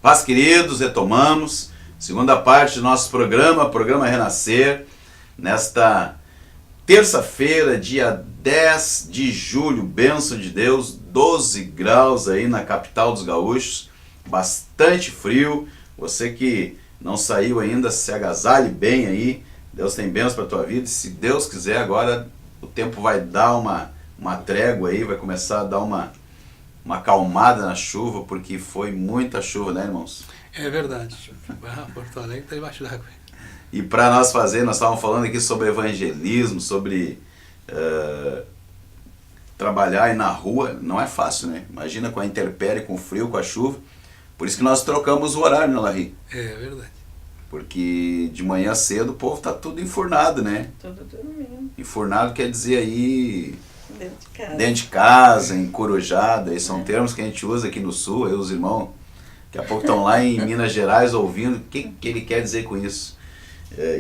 Paz, queridos, retomamos segunda parte do nosso programa Renascer, nesta terça-feira, dia 10 de julho, bênção de Deus, 12 graus aí na capital dos gaúchos, bastante frio. Você que não saiu ainda, se agasalhe bem aí, Deus tem bênção para a tua vida. E se Deus quiser, agora o tempo vai dar uma trégua aí, vai começar a dar uma acalmada na chuva, porque foi muita chuva, né, irmãos? É verdade. Porto Alegre está debaixo d'água. E para nós estávamos falando aqui sobre evangelismo, sobre trabalhar aí na rua, não é fácil, né? Imagina com a intempérie, com o frio, com a chuva. Por isso que nós trocamos o horário, né, Larry? É verdade. Porque de manhã cedo o povo tá tudo enfurnado, né? Tudo dormindo. Enfurnado quer dizer aí Dentro de casa. encorujado, aí são termos que a gente usa aqui no sul, aí os irmãos daqui a pouco estão lá em Minas Gerais ouvindo o que ele quer dizer com isso.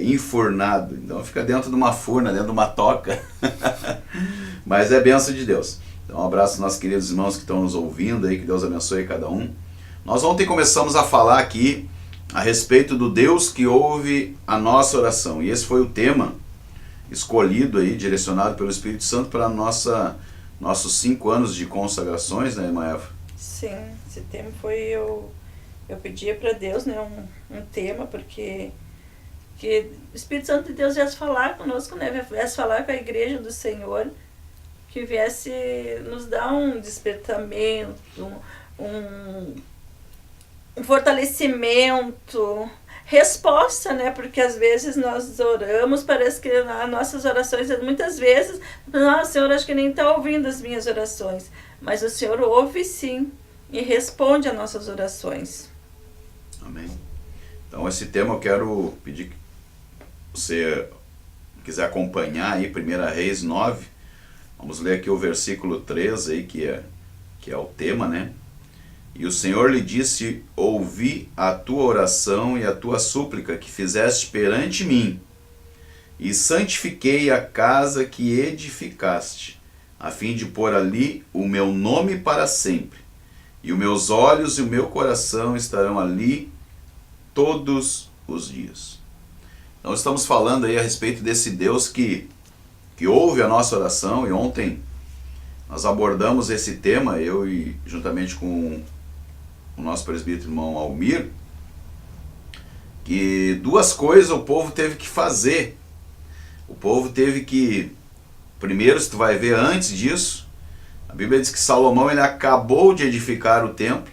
Enfurnado, então fica dentro de uma furna, dentro de uma toca, mas é bênção de Deus. Então um abraço aos nossos queridos irmãos que estão nos ouvindo aí, que Deus abençoe cada um. Nós ontem começamos a falar aqui a respeito do Deus que ouve a nossa oração, e esse foi o tema escolhido aí, direcionado pelo Espírito Santo para nossos 5 anos de consagrações, né, irmã Eva? Sim, esse tema foi eu pedia para Deus, né, um tema, porque que o Espírito Santo de Deus viesse falar conosco, né, viesse falar com a igreja do Senhor, que viesse nos dar um despertamento, um fortalecimento, resposta, né? Porque às vezes nós oramos, parece que as nossas orações, muitas vezes, Senhor, acho que nem está ouvindo as minhas orações, mas o Senhor ouve sim e responde às nossas orações. Amém. Então esse tema eu quero pedir que você quiser acompanhar aí, 1 Reis 9, vamos ler aqui o versículo 3 aí, que é o tema, né? E o Senhor lhe disse: ouvi a tua oração e a tua súplica que fizeste perante mim, e santifiquei a casa que edificaste, a fim de pôr ali o meu nome para sempre, e os meus olhos e o meu coração estarão ali todos os dias. Então estamos falando aí a respeito desse Deus que ouve a nossa oração, e ontem nós abordamos esse tema, eu e juntamente com o nosso presbítero irmão Almir, que 2 coisas o povo teve que fazer. O povo teve que, primeiro, se tu vai ver antes disso, a Bíblia diz que Salomão ele acabou de edificar o templo,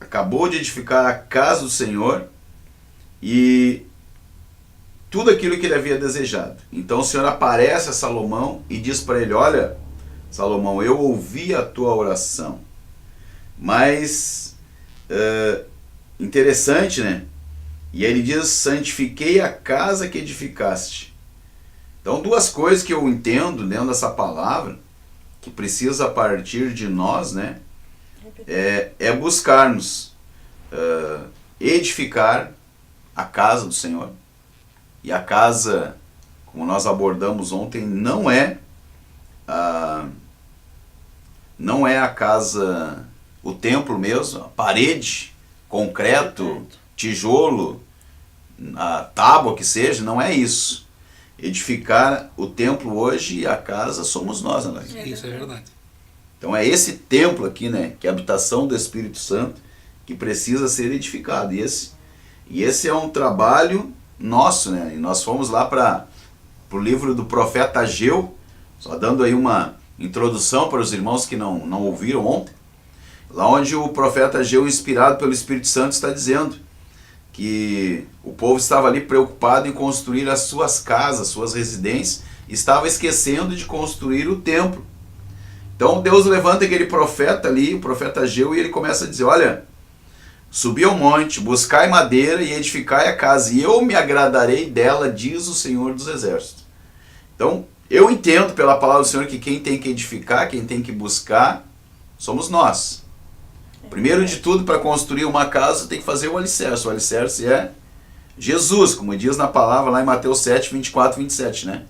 acabou de edificar a casa do Senhor e tudo aquilo que ele havia desejado. Então o Senhor aparece a Salomão e diz para ele: olha, Salomão, eu ouvi a tua oração. Mas, interessante, né? E ele diz: santifiquei a casa que edificaste. Então 2 coisas que eu entendo dentro dessa palavra, que precisa partir de nós, né? É buscarmos edificar a casa do Senhor. E a casa, como nós abordamos ontem, não é a casa, o templo mesmo, a parede, concreto, tijolo, a tábua que seja, não é isso. Edificar o templo hoje e a casa somos nós, né? Isso é verdade. Então é esse templo aqui, né, que é a habitação do Espírito Santo, que precisa ser edificado. E esse é um trabalho nosso, né? E nós fomos lá para o livro do profeta Ageu, só dando aí uma introdução para os irmãos que não ouviram ontem, lá onde o profeta Ageu, inspirado pelo Espírito Santo, está dizendo que o povo estava ali preocupado em construir as suas casas, suas residências, e estava esquecendo de construir o templo. Então Deus levanta aquele profeta ali, o profeta Ageu, e ele começa a dizer: olha, subi ao monte, buscai madeira e edificai a casa, e eu me agradarei dela, diz o Senhor dos Exércitos. Então, eu entendo pela palavra do Senhor que quem tem que edificar, quem tem que buscar, somos nós. Primeiro de tudo, para construir uma casa, tem que fazer o alicerce. O alicerce é Jesus, como diz na palavra lá em Mateus 7, 24, 27, né?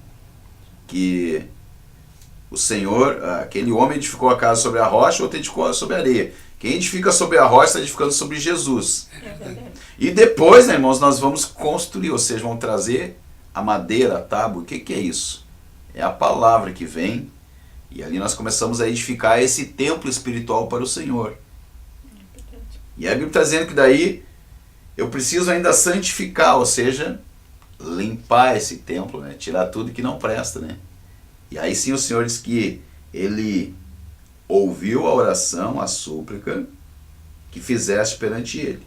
Que o Senhor, aquele homem edificou a casa sobre a rocha, outro edificou sobre a areia. Quem edifica sobre a rocha está edificando sobre Jesus. É verdade. E depois, né, irmãos, nós vamos construir, ou seja, vamos trazer a madeira, a tábua. O que é isso? É a palavra que vem, e ali nós começamos a edificar esse templo espiritual para o Senhor. E a Bíblia está dizendo que daí eu preciso ainda santificar, ou seja, limpar esse templo, né? Tirar tudo que não presta, né? E aí sim o Senhor diz que Ele ouviu a oração, a súplica que fizeste perante Ele.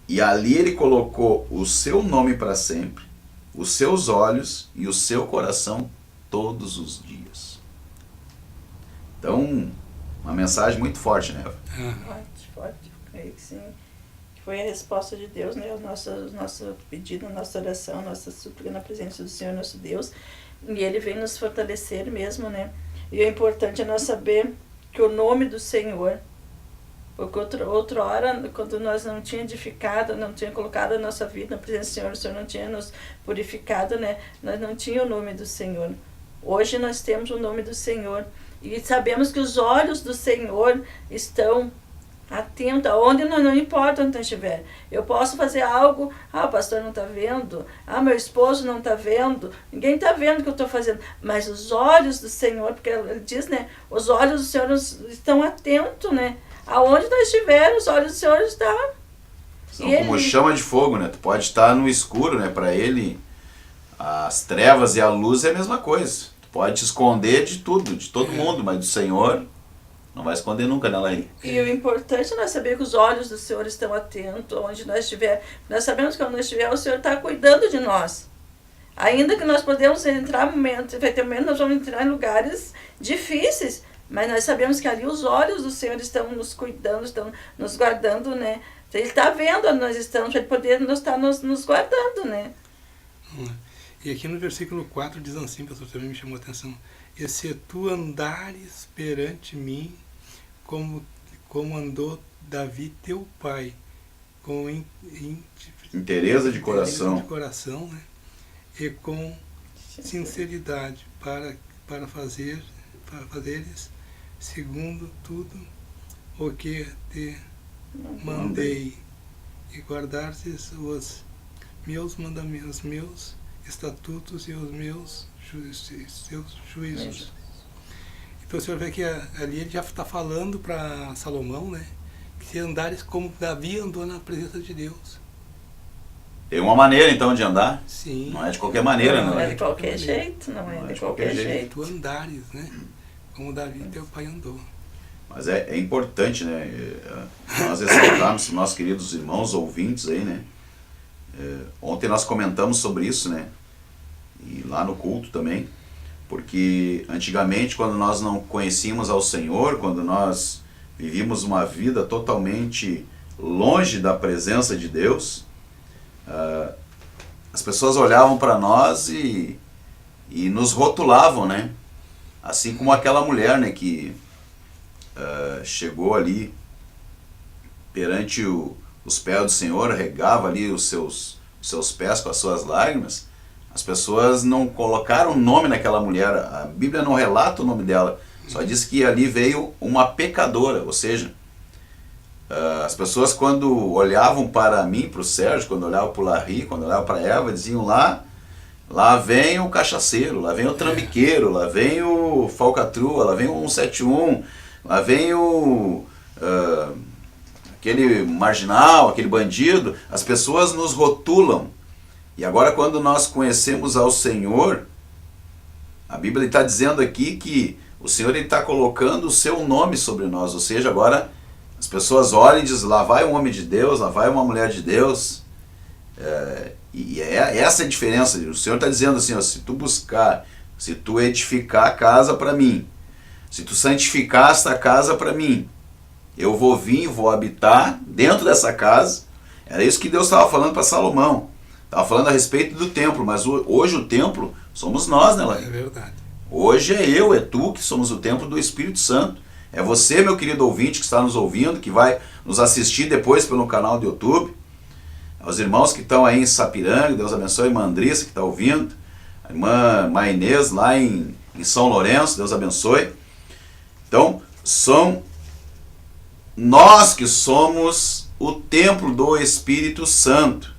E ali Ele colocou o seu nome para sempre, os seus olhos e o seu coração todos os dias. Então, uma mensagem muito forte, né, Eva? Forte. Creio que sim. Que foi a resposta de Deus, né? O nosso pedido, a nossa oração, a nossa súplica na presença do Senhor, nosso Deus. E Ele vem nos fortalecer mesmo, né? E o importante é nós saber que o nome do Senhor, porque outra hora, quando nós não tínhamos edificado, não tínhamos colocado a nossa vida na presença do Senhor, o Senhor não tinha nos purificado, né? Nós não tínhamos o nome do Senhor. Hoje nós temos o nome do Senhor. E sabemos que os olhos do Senhor estão atentos, aonde não importa onde nós estiver. Eu posso fazer algo, o pastor não está vendo, meu esposo não está vendo, ninguém está vendo o que eu estou fazendo. Mas os olhos do Senhor, porque ele diz, né? Os olhos do Senhor estão atentos, né? Aonde nós estivermos, os olhos do Senhor estão. São como chama de fogo, né? Tu pode estar no escuro, né? Para Ele, as trevas e a luz é a mesma coisa. Pode te esconder de tudo, de todo mundo, mas do Senhor não vai esconder nunca, né, Laí? E o importante é nós saber que os olhos do Senhor estão atentos, onde nós estiver. Nós sabemos que onde nós estiver, o Senhor está cuidando de nós. Ainda que nós podemos entrar momentos, vai ter momentos nós vamos entrar em lugares difíceis, mas nós sabemos que ali os olhos do Senhor estão nos cuidando, estão nos guardando, né? Ele está vendo onde nós estamos, para Ele poder estar nos guardando, né? E aqui no versículo 4 diz assim, pastor, também me chamou a atenção: e se tu andares perante mim, como andou Davi teu pai, com inteireza de coração, né? E com sinceridade, para fazeres segundo tudo o que te mandei, e guardares os meus mandamentos, meus estatutos e os meus juízos. Então o senhor vê que ali ele já está falando para Salomão, né? Que se andares como Davi andou na presença de Deus. Tem uma maneira então de andar? Sim. Não é de qualquer maneira, não é de qualquer jeito, não é de qualquer jeito. Tu andares, né? Como Davi teu pai andou. Mas é importante, né? Nós ressaltarmos, nossos queridos irmãos ouvintes aí, né? Ontem nós comentamos sobre isso, né? E lá no culto também, porque antigamente, quando nós não conhecíamos ao Senhor, quando nós vivíamos uma vida totalmente longe da presença de Deus, as pessoas olhavam para nós e nos rotulavam, né? Assim como aquela mulher, né, que chegou ali perante os pés do Senhor, regava ali os seus pés com as suas lágrimas. As pessoas não colocaram nome naquela mulher, a Bíblia não relata o nome dela, só diz que ali veio uma pecadora, ou seja, as pessoas quando olhavam para mim, para o Sérgio, quando olhavam para o Larry, quando olhavam para Eva, diziam lá vem o cachaceiro, lá vem o trambiqueiro, lá vem o falcatrua, lá vem o 171, lá vem aquele marginal, aquele bandido. As pessoas nos rotulam. E agora quando nós conhecemos ao Senhor, a Bíblia está dizendo aqui que o Senhor está colocando o seu nome sobre nós, ou seja, agora as pessoas olham e dizem, lá vai um homem de Deus, lá vai uma mulher de Deus. E é essa a diferença. O Senhor está dizendo assim, ó, se tu buscar, se tu edificar a casa para mim, se tu santificar esta casa para mim, eu vou vir, vou habitar dentro dessa casa. Era isso que Deus estava falando para Salomão. Estava falando a respeito do templo, mas hoje o templo somos nós, né, Laí? É verdade. Hoje é tu que somos o templo do Espírito Santo. É você, meu querido ouvinte, que está nos ouvindo, que vai nos assistir depois pelo canal do YouTube. Aos irmãos que estão aí em Sapiranga, Deus abençoe, a irmã Andressa que está ouvindo, a irmã Mainês lá em São Lourenço, Deus abençoe. Então, nós que somos o templo do Espírito Santo.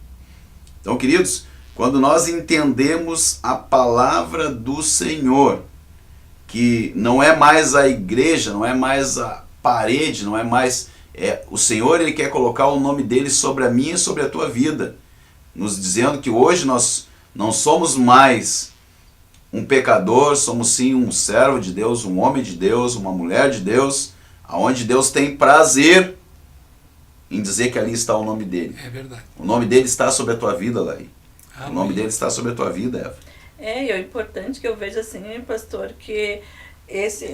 Então, queridos, quando nós entendemos a palavra do Senhor, que não é mais a igreja, não é mais a parede, não é mais... o Senhor, Ele quer colocar o nome dEle sobre a minha e sobre a tua vida, nos dizendo que hoje nós não somos mais um pecador, somos sim um servo de Deus, um homem de Deus, uma mulher de Deus, aonde Deus tem prazer em dizer que ali está o nome dEle. É verdade. O nome dEle está sobre a tua vida, Laí. Amém. O nome dEle está sobre a tua vida, Eva. E é importante que eu veja assim, pastor, que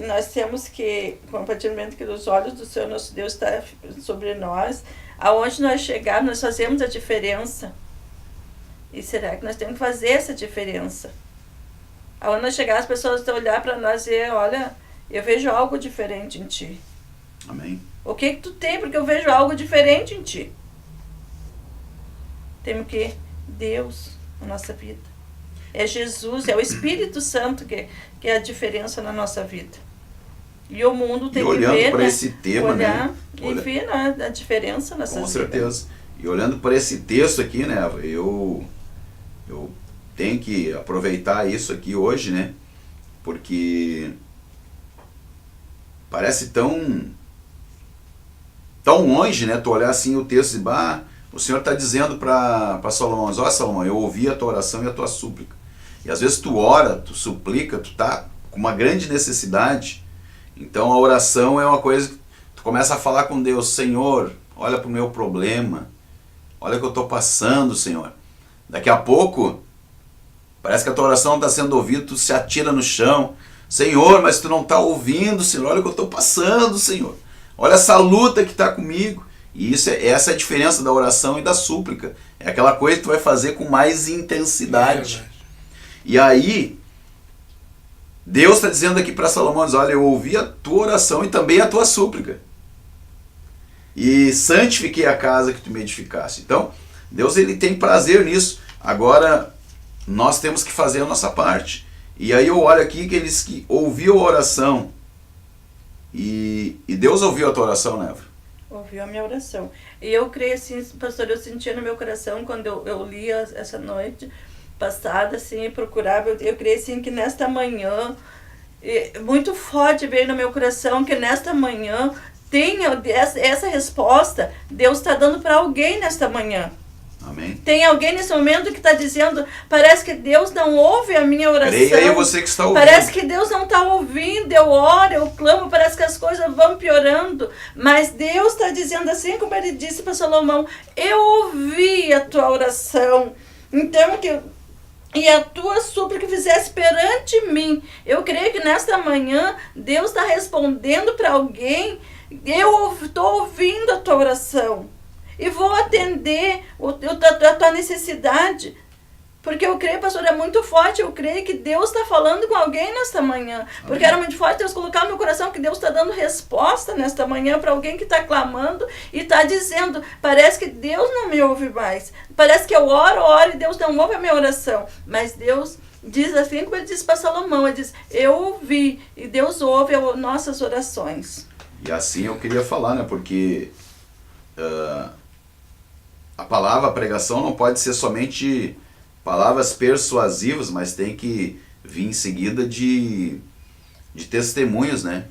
nós temos que, compartilhamento que os olhos do Senhor nosso Deus está sobre nós, aonde nós chegarmos, nós fazemos a diferença. E será que nós temos que fazer essa diferença? Aonde nós chegar, as pessoas vão olhar para nós e dizer, olha, eu vejo algo diferente em ti. Amém. O que tu tem? Porque eu vejo algo diferente em ti. Temos que Deus na nossa vida. É Jesus, é o Espírito Santo que é a diferença na nossa vida. E o mundo tem que ver, olhando para esse tema, olhar, né? E ver a diferença nessa vida. Com certeza. E olhando para esse texto aqui, né, eu tenho que aproveitar isso aqui hoje, né? Porque parece tão longe, né? Tu olhar assim o texto e o Senhor está dizendo para Salomão, ó Salomão, eu ouvi a tua oração e a tua súplica. E às vezes tu ora, tu suplica, tu tá com uma grande necessidade. Então a oração é uma coisa que tu começa a falar com Deus, Senhor, olha para o meu problema, olha o que eu estou passando, Senhor. Daqui a pouco, parece que a tua oração está sendo ouvida, tu se atira no chão. Senhor, mas tu não está ouvindo, Senhor, olha o que eu estou passando, Senhor. Olha essa luta que está comigo. E essa é a diferença da oração e da súplica. É aquela coisa que tu vai fazer com mais intensidade. E aí, Deus está dizendo aqui para Salomão, olha, eu ouvi a tua oração e também a tua súplica. E santifiquei a casa que tu me edificaste. Então, Deus ele tem prazer nisso. Agora, nós temos que fazer a nossa parte. E aí eu olho aqui que ele diz que ouviu a oração. E Deus ouviu a tua oração, né, Eva? Ouviu a minha oração. E eu creio assim, pastor, eu sentia no meu coração quando eu lia essa noite passada, assim, procurava, eu creio assim que nesta manhã, muito forte veio no meu coração que nesta manhã tenha essa resposta, Deus está dando para alguém nesta manhã. Amém. Tem Tem alguém nesse momento que está dizendo, parece que Deus não ouve a minha oração. creia aí você que está ouvindo. Parece que Deus não está ouvindo, eu oro, eu clamo, parece que as coisas vão piorando. Mas Deus está dizendo assim, como ele disse para Salomão, eu ouvi a tua oração. Então, e a tua súplica fizesse perante mim. Eu creio que nesta manhã, Deus está respondendo para alguém, eu estou ouvindo a tua oração. E vou atender a tua necessidade. Porque eu creio, pastor, é muito forte. Eu creio que Deus está falando com alguém nesta manhã. Porque era muito forte Deus colocar no meu coração que Deus está dando resposta nesta manhã para alguém que está clamando e está dizendo, parece que Deus não me ouve mais. Parece que eu oro e Deus não ouve a minha oração. Mas Deus diz assim como ele disse para Salomão, ele diz, eu ouvi e Deus ouve as nossas orações. E assim eu queria falar, né? Porque a palavra, a pregação não pode ser somente palavras persuasivas, mas tem que vir em seguida de testemunhos, né?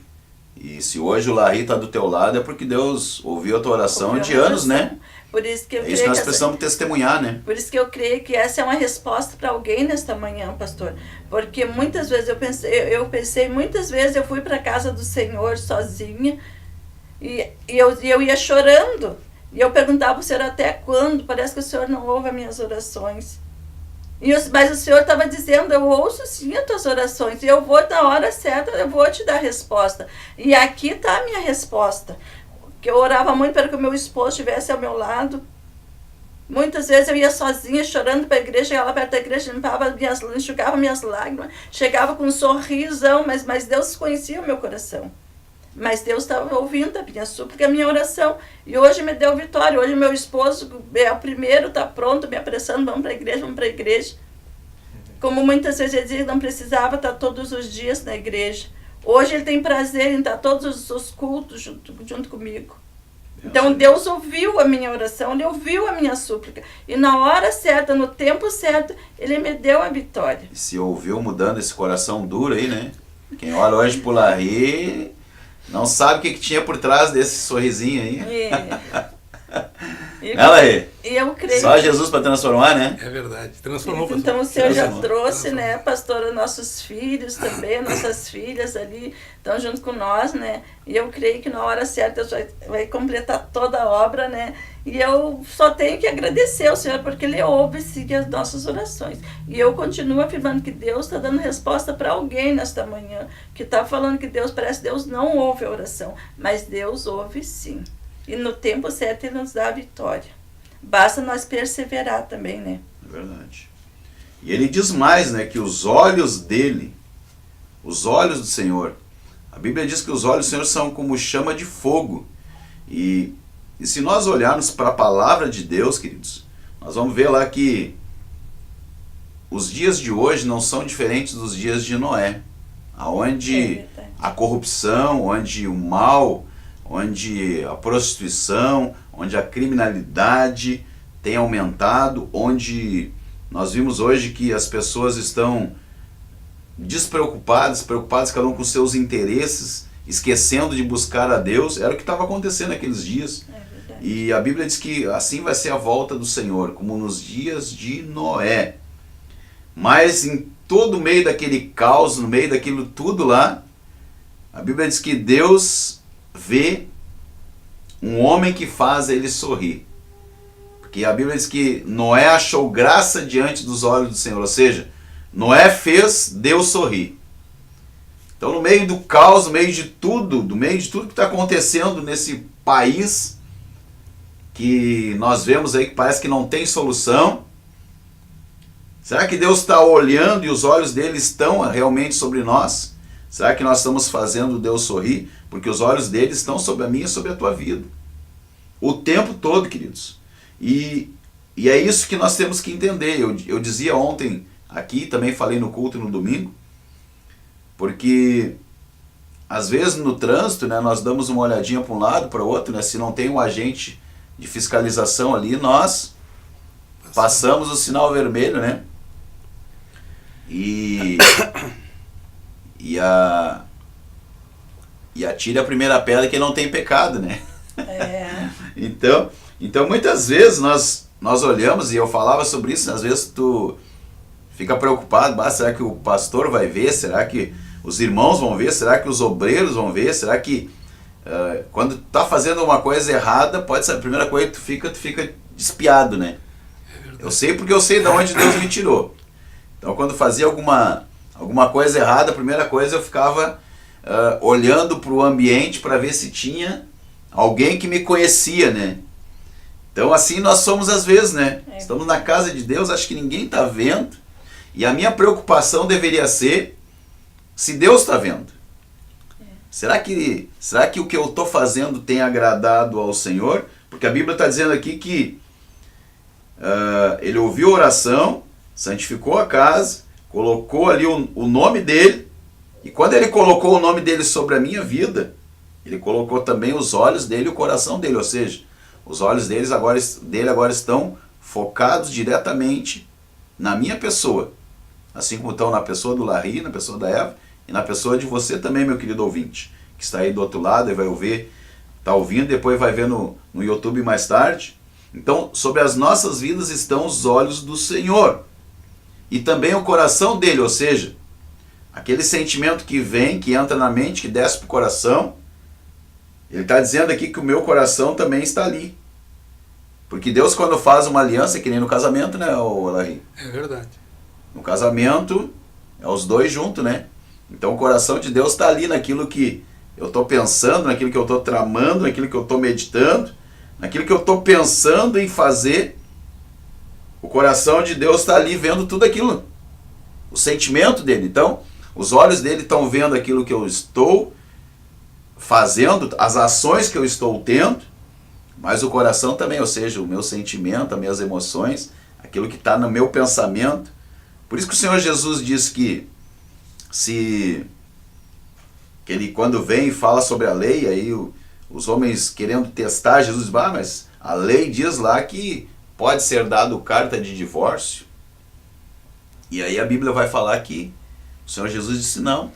E se hoje o Larry está do teu lado é porque Deus ouviu a tua oração de anos, né? Por isso que eu é isso que nós precisamos testemunhar, né? Por isso que eu creio que essa é uma resposta para alguém nesta manhã, pastor. Porque muitas vezes eu pensei muitas vezes eu fui para a casa do Senhor sozinha e eu ia chorando. E eu perguntava para o Senhor até quando, parece que o Senhor não ouve as minhas orações. Mas o Senhor estava dizendo, eu ouço sim as tuas orações, e eu vou na hora certa, eu vou te dar a resposta. E aqui está a minha resposta. Que eu orava muito para que o meu esposo estivesse ao meu lado. Muitas vezes eu ia sozinha, chorando para a igreja, chegava lá perto da igreja, enxugava minhas lágrimas, chegava com um sorrisão, mas Deus conhecia o meu coração. Mas Deus estava ouvindo a minha súplica, a minha oração. E hoje me deu vitória. Hoje meu esposo é o primeiro, está pronto, me apressando, vamos para a igreja. Como muitas vezes ele dizia, não precisava estar todos os dias na igreja. Hoje ele tem prazer em estar todos os cultos junto comigo. Então Deus ouviu a minha oração, Ele ouviu a minha súplica. E na hora certa, no tempo certo, Ele me deu a vitória. E se ouviu mudando esse coração duro aí, né? Quem olha hoje pro Larry não sabe o que tinha por trás desse sorrisinho aí. Ela aí. E eu creio. Só Jesus para transformar, né? É verdade. Transformou. Pastor. Então o Senhor já Transformou. trouxe, né, pastora, nossos filhos também, nossas filhas ali estão junto com nós, né? E eu creio que na hora certa Deus vai completar toda a obra, né? E eu só tenho que agradecer ao Senhor porque Ele ouve sim as nossas orações. E eu continuo afirmando que Deus está dando resposta para alguém nesta manhã, que está falando que parece que Deus não ouve a oração, mas Deus ouve sim. E no tempo certo Ele nos dá a vitória. Basta nós perseverar também, né? É verdade. E ele diz mais, né, que os olhos dele, os olhos do Senhor, a Bíblia diz que os olhos do Senhor são como chama de fogo. E se nós olharmos para a palavra de Deus, queridos, nós vamos ver lá que os dias de hoje não são diferentes dos dias de Noé, onde a corrupção, onde o mal, onde a prostituição, onde a criminalidade tem aumentado, onde nós vimos hoje que as pessoas estão despreocupadas, preocupadas cada um com seus interesses, esquecendo de buscar a Deus. Era o que estava acontecendo naqueles dias. E a Bíblia diz que assim vai ser a volta do Senhor, como nos dias de Noé. Mas em todo o meio daquele caos, no meio daquilo tudo lá, a Bíblia diz que Deus vê um homem que faz ele sorrir. Porque a Bíblia diz que Noé achou graça diante dos olhos do Senhor. Ou seja, Noé fez Deus sorrir. Então no meio do caos, no meio de tudo que está acontecendo nesse país, que nós vemos aí que parece que não tem solução, será que Deus está olhando e os olhos dele estão realmente sobre nós? Será que nós estamos fazendo Deus sorrir? Porque os olhos dele estão sobre a minha e sobre a tua vida. O tempo todo, queridos. E é isso que nós temos que entender. Eu dizia ontem aqui, também falei no culto no domingo, porque às vezes no trânsito, né, nós damos uma olhadinha para um lado, para o outro, né, se não tem um agente de fiscalização ali, nós passamos o sinal vermelho, né? E atire a primeira pedra que não tem pecado, né? Então muitas vezes nós olhamos, e eu falava sobre isso, às vezes tu fica preocupado, será que o pastor vai ver? Será que os irmãos vão ver? Será que os obreiros vão ver? Será que quando tu tá fazendo uma coisa errada, pode ser a primeira coisa que tu fica espiado, né? Eu sei porque eu sei de onde Deus me tirou. Então quando fazia alguma coisa errada, a primeira coisa eu ficava olhando para o ambiente para ver se tinha alguém que me conhecia, né? Então assim nós somos às vezes, né? Estamos na casa de Deus, acho que ninguém está vendo, e a minha preocupação deveria ser se Deus está vendo. Será que o que eu estou fazendo tem agradado ao Senhor? Porque a Bíblia está dizendo aqui que ele ouviu a oração, santificou a casa, colocou ali o nome dele, e quando ele colocou o nome dele sobre a minha vida, ele colocou também os olhos dele e o coração dele, ou seja, os olhos dele agora estão focados diretamente na minha pessoa, assim como estão na pessoa do Larry, na pessoa da Eva, e na pessoa de você também, meu querido ouvinte, que está aí do outro lado e vai ouvir, está ouvindo, depois vai ver no YouTube mais tarde. Então, sobre as nossas vidas estão os olhos do Senhor. E também o coração dele, ou seja, aquele sentimento que vem, que entra na mente, que desce para o coração. Ele está dizendo aqui que o meu coração também está ali. Porque Deus, quando faz uma aliança, que nem no casamento, né, Larry? É verdade. No casamento, é os dois juntos, né? Então o coração de Deus está ali naquilo que eu estou pensando, naquilo que eu estou tramando, naquilo que eu estou meditando, naquilo que eu estou pensando em fazer. O coração de Deus está ali vendo tudo aquilo. O sentimento dele. Então, os olhos dele estão vendo aquilo que eu estou fazendo, as ações que eu estou tendo, mas o coração também, ou seja, o meu sentimento, as minhas emoções, aquilo que está no meu pensamento. Por isso que o Senhor Jesus diz que ele quando vem e fala sobre a lei, aí os homens querendo testar Jesus, mas a lei diz lá que pode ser dado carta de divórcio. E aí a Bíblia vai falar que o Senhor Jesus disse não.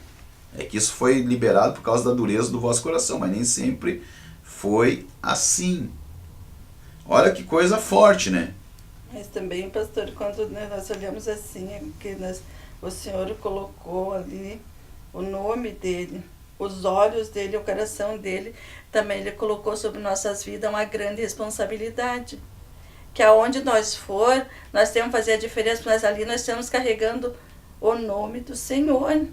É que isso foi liberado por causa da dureza do vosso coração, mas nem sempre foi assim. Olha que coisa forte, né? Mas também, pastor, quando nós olhamos assim, é que o Senhor colocou ali o nome dele, os olhos dele, o coração dele, também ele colocou sobre nossas vidas uma grande responsabilidade. Que aonde nós for, nós temos que fazer a diferença, mas ali nós estamos carregando o nome do Senhor.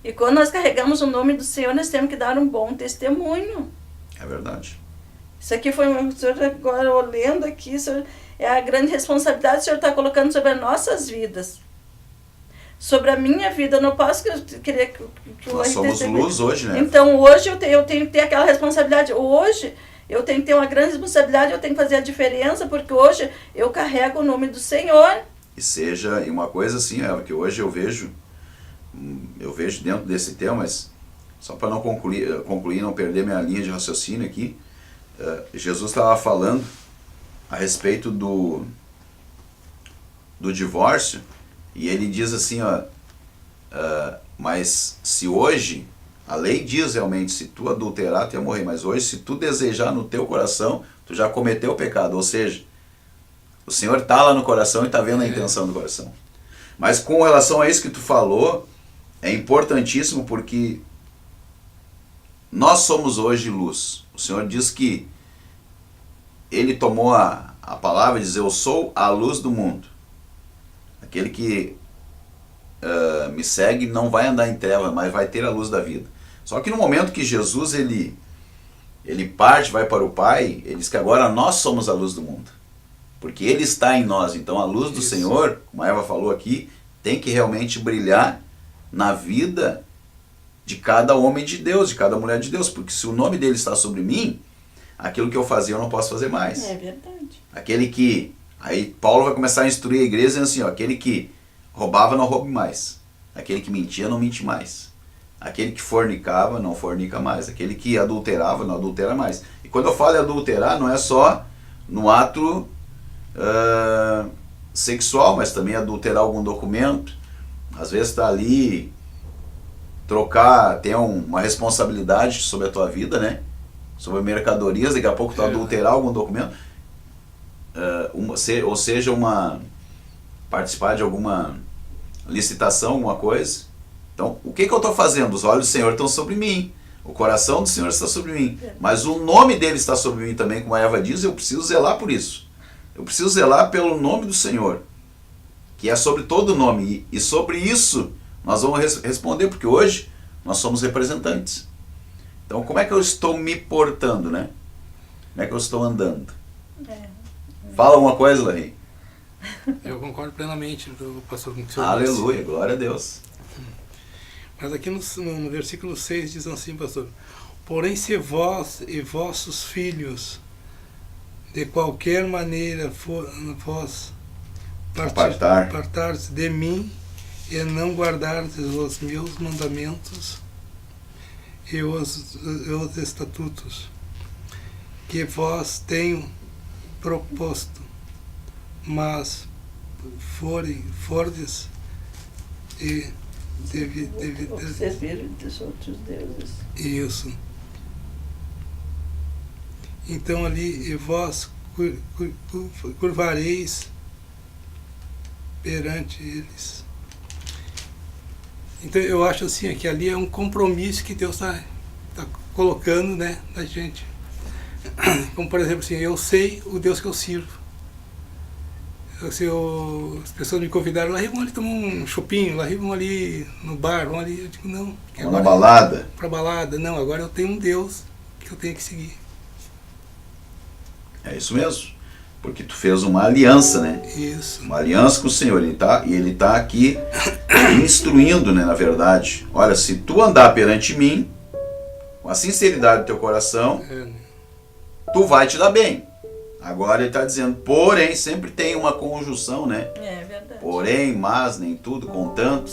E quando nós carregamos o nome do Senhor, nós temos que dar um bom testemunho. É verdade. Isso aqui foi, o senhor agora olhando aqui, senhor, é a grande responsabilidade que o Senhor está colocando sobre as nossas vidas. Sobre a minha vida, eu não posso querer que nós somos luz hoje, né? Então hoje eu tenho que ter aquela responsabilidade. Hoje eu tenho que ter uma grande responsabilidade, eu tenho que fazer a diferença, porque hoje eu carrego o nome do Senhor. E uma coisa assim, que hoje eu vejo dentro desse tema, mas só para não concluir, não perder minha linha de raciocínio aqui, Jesus estava falando a respeito do divórcio, e ele diz assim, mas se hoje, a lei diz realmente, se tu adulterar, tu ia morrer, mas hoje, se tu desejar no teu coração, tu já cometeu o pecado, ou seja, o Senhor está lá no coração e está vendo a intenção do coração. Mas com relação a isso que tu falou, é importantíssimo porque nós somos hoje luz. O Senhor diz que Ele tomou a palavra e diz, eu sou a luz do mundo. Aquele que me segue não vai andar em trevas, mas vai ter a luz da vida. Só que no momento que Jesus ele parte, vai para o Pai, ele diz que agora nós somos a luz do mundo. Porque Ele está em nós. Então a luz do Senhor, como a Eva falou aqui, tem que realmente brilhar na vida de cada homem de Deus, de cada mulher de Deus. Porque se o nome dele está sobre mim, aquilo que eu fazia eu não posso fazer mais. É verdade. Aquele que... Aí Paulo vai começar a instruir a igreja dizendo assim, aquele que roubava não roube mais. Aquele que mentia não mente mais. Aquele que fornicava não fornica mais. Aquele que adulterava não adultera mais. E quando eu falo em adulterar, não é só no ato sexual, mas também adulterar algum documento. Às vezes está ali, tem uma responsabilidade sobre a tua vida, né? Sobre mercadorias, daqui a pouco tu adulterar algum documento. Ou seja, participar de alguma licitação, alguma coisa. Então, o que eu estou fazendo? Os olhos do Senhor estão sobre mim. O coração do Senhor está sobre mim. Mas o nome dele está sobre mim também, como a Eva diz, eu preciso zelar por isso. Eu preciso zelar pelo nome do Senhor, que é sobre todo nome. E sobre isso nós vamos responder, porque hoje nós somos representantes. Então, como é que eu estou me portando, né? Como é que eu estou andando? Fala uma coisa, Larry. Eu concordo plenamente, pastor, com o que o senhor Aleluia, disse. glória a Deus. Mas aqui no versículo 6 diz assim, pastor: porém, se vós e vossos filhos de qualquer maneira vós apartardes de mim e não guardardes os meus mandamentos e os estatutos que vós tenho proposto, mas fordes e servir dos outros deuses. Isso. Então ali, e vós curvareis perante eles. Então eu acho assim, que ali é um compromisso que Deus está colocando, né, na gente. Como por exemplo assim, eu sei o Deus que eu sirvo. As pessoas me convidaram, lá vão ali tomar um chopinho, lá vão ali no bar, vão ali, eu digo não. Vamos na balada? Pra balada, não, agora eu tenho um Deus que eu tenho que seguir. É isso mesmo, porque tu fez uma aliança, né? Isso. Uma aliança com o Senhor, ele tá aqui instruindo, né, na verdade. Olha, se tu andar perante mim, com a sinceridade do teu coração, tu vai te dar bem. Agora ele está dizendo, porém, sempre tem uma conjunção, né? É verdade. Porém, mas, nem tudo, contanto,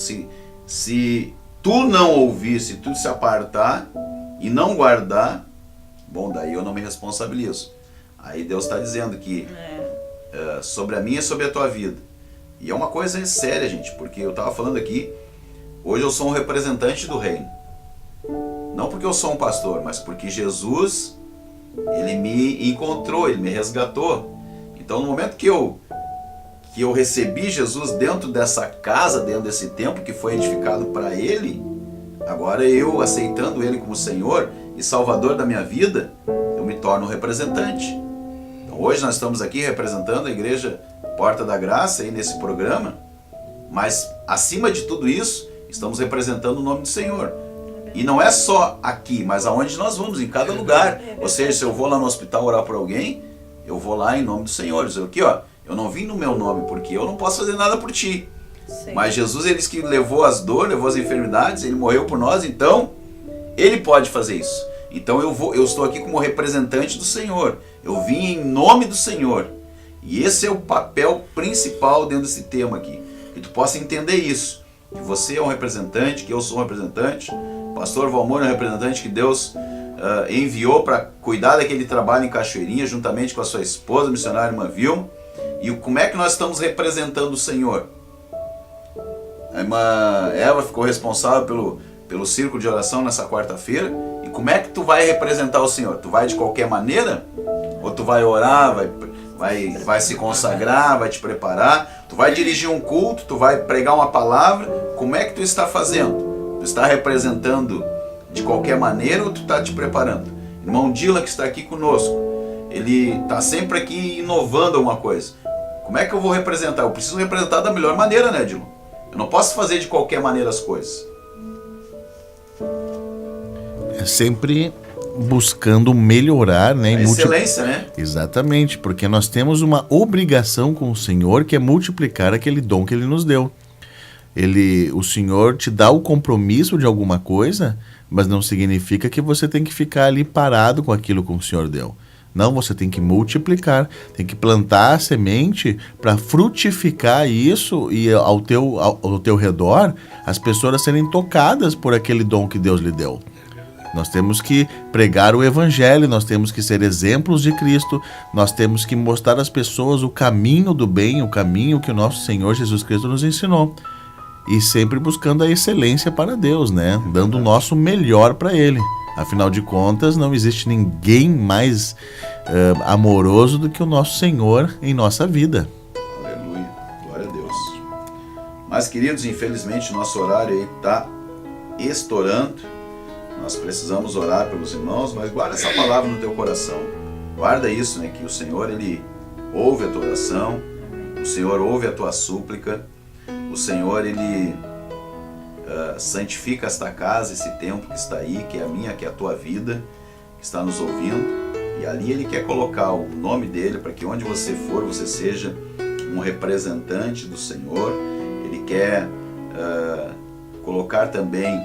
se tu não ouvir, se tu se apartar, e não guardar, bom, daí eu não me responsabilizo. Aí Deus está dizendo que sobre a minha e sobre a tua vida. E é uma coisa séria, gente, porque eu estava falando aqui, hoje eu sou um representante do reino. Não porque eu sou um pastor, mas porque Jesus, ele me encontrou, ele me resgatou. Então no momento que eu recebi Jesus dentro dessa casa, dentro desse templo que foi edificado para ele, agora eu aceitando ele como Senhor e Salvador da minha vida, eu me torno um representante. Então hoje nós estamos aqui representando a Igreja Porta da Graça aí nesse programa, mas acima de tudo isso, estamos representando o nome do Senhor. E não é só aqui, mas aonde nós vamos, em cada lugar. Ou seja, se eu vou lá no hospital orar por alguém, eu vou lá em nome do Senhor. Dizer aqui, ó, eu não vim no meu nome, porque eu não posso fazer nada por ti. Sim. Mas Jesus, ele que levou as dores, levou as enfermidades, ele morreu por nós, então ele pode fazer isso. Então eu estou aqui como representante do Senhor. Eu vim em nome do Senhor. E esse é o papel principal dentro desse tema aqui. Que tu possa entender isso. Que você é um representante, que eu sou um representante. O pastor Valmor é um representante que Deus enviou para cuidar daquele trabalho em Cachoeirinha, juntamente com a sua esposa, a missionária irmã Vilma. E como é que nós estamos representando o Senhor? A irmã Eva ficou responsável pelo círculo de oração nessa quarta-feira. E como é que tu vai representar o Senhor? Tu vai de qualquer maneira? Ou tu vai orar, vai se consagrar, vai te preparar? Tu vai dirigir um culto, tu vai pregar uma palavra? Como é que tu está fazendo? Tu está representando de qualquer maneira ou tu está te preparando? Irmão Dila, que está aqui conosco, ele está sempre aqui inovando alguma coisa. Como é que eu vou representar? Eu preciso representar da melhor maneira, né, Dila? Eu não posso fazer de qualquer maneira as coisas. É sempre buscando melhorar, né? Excelência, né? Exatamente, porque nós temos uma obrigação com o Senhor, que é multiplicar aquele dom que Ele nos deu. O Senhor te dá o compromisso de alguma coisa, mas não significa que você tem que ficar ali parado com aquilo que o Senhor deu. Não, você tem que multiplicar, tem que plantar a semente para frutificar isso e ao teu redor as pessoas serem tocadas por aquele dom que Deus lhe deu. Nós temos que pregar o Evangelho, nós temos que ser exemplos de Cristo, nós temos que mostrar às pessoas o caminho do bem, o caminho que o nosso Senhor Jesus Cristo nos ensinou. E sempre buscando a excelência para Deus, né? Dando o nosso melhor para Ele. Afinal de contas, não existe ninguém mais amoroso do que o nosso Senhor em nossa vida. Aleluia, glória a Deus. Mas, queridos, infelizmente nosso horário aí está estourando. Nós precisamos orar pelos irmãos, mas guarda essa palavra no teu coração. Guarda isso, né? Que o Senhor, Ele ouve a tua oração, o Senhor ouve a tua súplica, o Senhor, Ele santifica esta casa, esse templo que está aí, que é a minha, que é a tua vida, que está nos ouvindo, e ali Ele quer colocar o nome dEle para que onde você for, você seja um representante do Senhor. Ele quer colocar também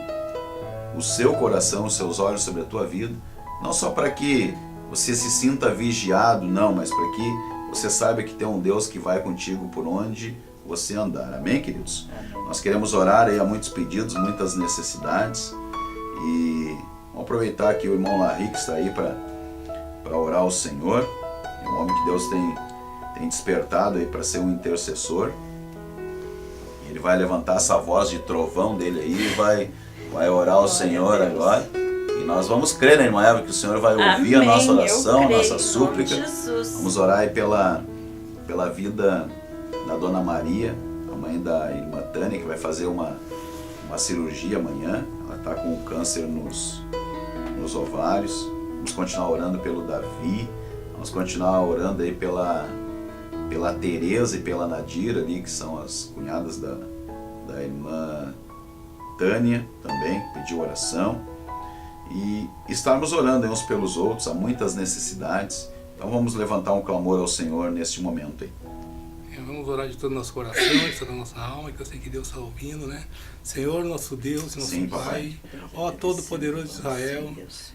o seu coração, os seus olhos sobre a tua vida, não só para que você se sinta vigiado, não, mas para que você saiba que tem um Deus que vai contigo por onde você andar. Amém, queridos? Amém. Nós queremos orar aí, há muitos pedidos, muitas necessidades, e vamos aproveitar que o irmão Larry que está aí para orar ao Senhor. É um homem que Deus tem despertado aí para ser um intercessor. Ele vai levantar essa voz de trovão dele aí e vai orar ao Senhor agora. E nós vamos crer, né, irmã Eva, que o Senhor vai ouvir a nossa oração, a nossa súplica. Vamos orar aí pela vida da Dona Maria, a mãe da irmã Tânia, que vai fazer uma cirurgia amanhã. Ela está com câncer nos ovários. Vamos continuar orando pelo Davi. Vamos continuar orando aí pela Tereza e pela Nadira ali, que são as cunhadas da irmã Tânia, também pediu oração. E estarmos orando aí uns pelos outros, há muitas necessidades. Então vamos levantar um clamor ao Senhor neste momento aí. Vamos orar de todo o nosso coração, de toda a nossa alma, que eu sei que Deus está ouvindo, né? Senhor, nosso Deus, nosso Sim, Pai, ó Todo-Poderoso de Israel,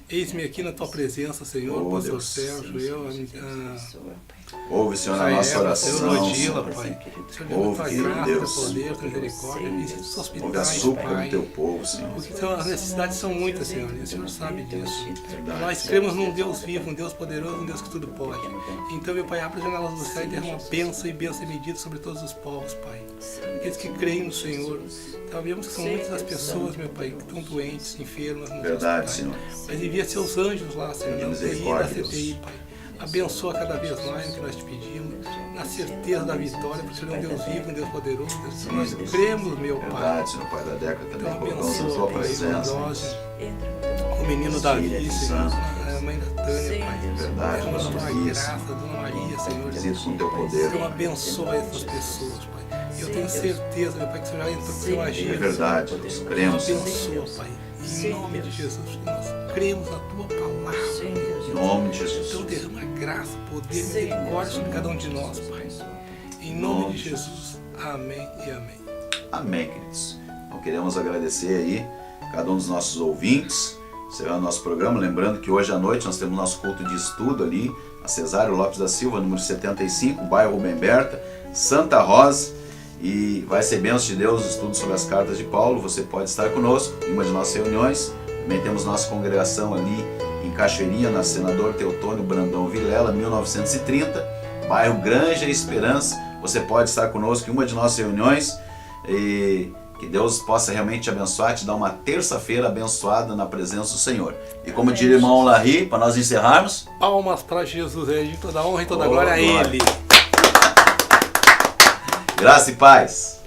eis-me aqui na Tua presença, Senhor, pastor Sérgio, Ouve, Senhor, a nossa oração, Senhor, Senhor. Pai. Senhor, Ouve, tua querido graça, Deus. teu poder, tua misericórdia, visita os Ouve a hospitais, súplica Pai. do teu povo, Senhor. Porque as necessidades são muitas, Senhor, e o Senhor sabe disso. Verdade. Nós cremos num Deus vivo, um Deus poderoso, um Deus que tudo pode. Então, meu Pai, abre as janelas do céu e derrama bênção e bênção e medida sobre todos os povos, Pai. Aqueles que creem no Senhor. Sabemos que são muitas as pessoas, meu Pai, que estão doentes, enfermas, nos Verdade, hospitais. Senhor. Mas envia seus anjos lá, Senhor, Tenha na UTI, na misericórdia, CTI, Pai. Abençoa cada vez mais o que nós te pedimos, na certeza da vitória, porque o Senhor é um Deus vivo, um Deus poderoso, um Deus que nós cremos, meu Pai. Verdade, Senhor, Pai da década, Então também colocamos a abençoa, tua Pai, presença. nós, o menino Davi, Espírito Senhor, Santo. a mãe da Tânia, Pai. Verdade, Derrama a tua nossas vidas. graça, Dona Maria, Senhor. Visita com teu poder. Então abençoa essas pessoas, Pai. Eu tenho certeza, meu Pai, que o Senhor já entrou com o seu É agir. verdade, nós cremos, Senhor. Abençoa, Pai. Em nome de Jesus, porque nós cremos na tua palavra. Em nome de Então Jesus. derrama graça, poder e misericórdia sobre cada um de nós, Pai. Em nome de Jesus. Amém e amém. Amém, queridos. Então queremos agradecer aí cada um dos nossos ouvintes, encerrando nosso programa. Lembrando que hoje à noite nós temos nosso culto de estudo ali, a Cesário Lopes da Silva, número 75, bairro Rubem Berta, Santa Rosa. E vai ser bênção de Deus o estudo sobre as cartas de Paulo. Você pode estar conosco em uma de nossas reuniões. Também temos nossa congregação ali em Cachoeirinha, na Senador Teotônio Brandão Vilela, 1930, bairro Granja Esperança. Você pode estar conosco em uma de nossas reuniões. E que Deus possa realmente te abençoar, te dar uma terça-feira abençoada na presença do Senhor. E como diria o irmão Larry, para nós encerrarmos, Palmas para Jesus, de toda honra e toda Oh, glória a glória. Ele. graça e paz.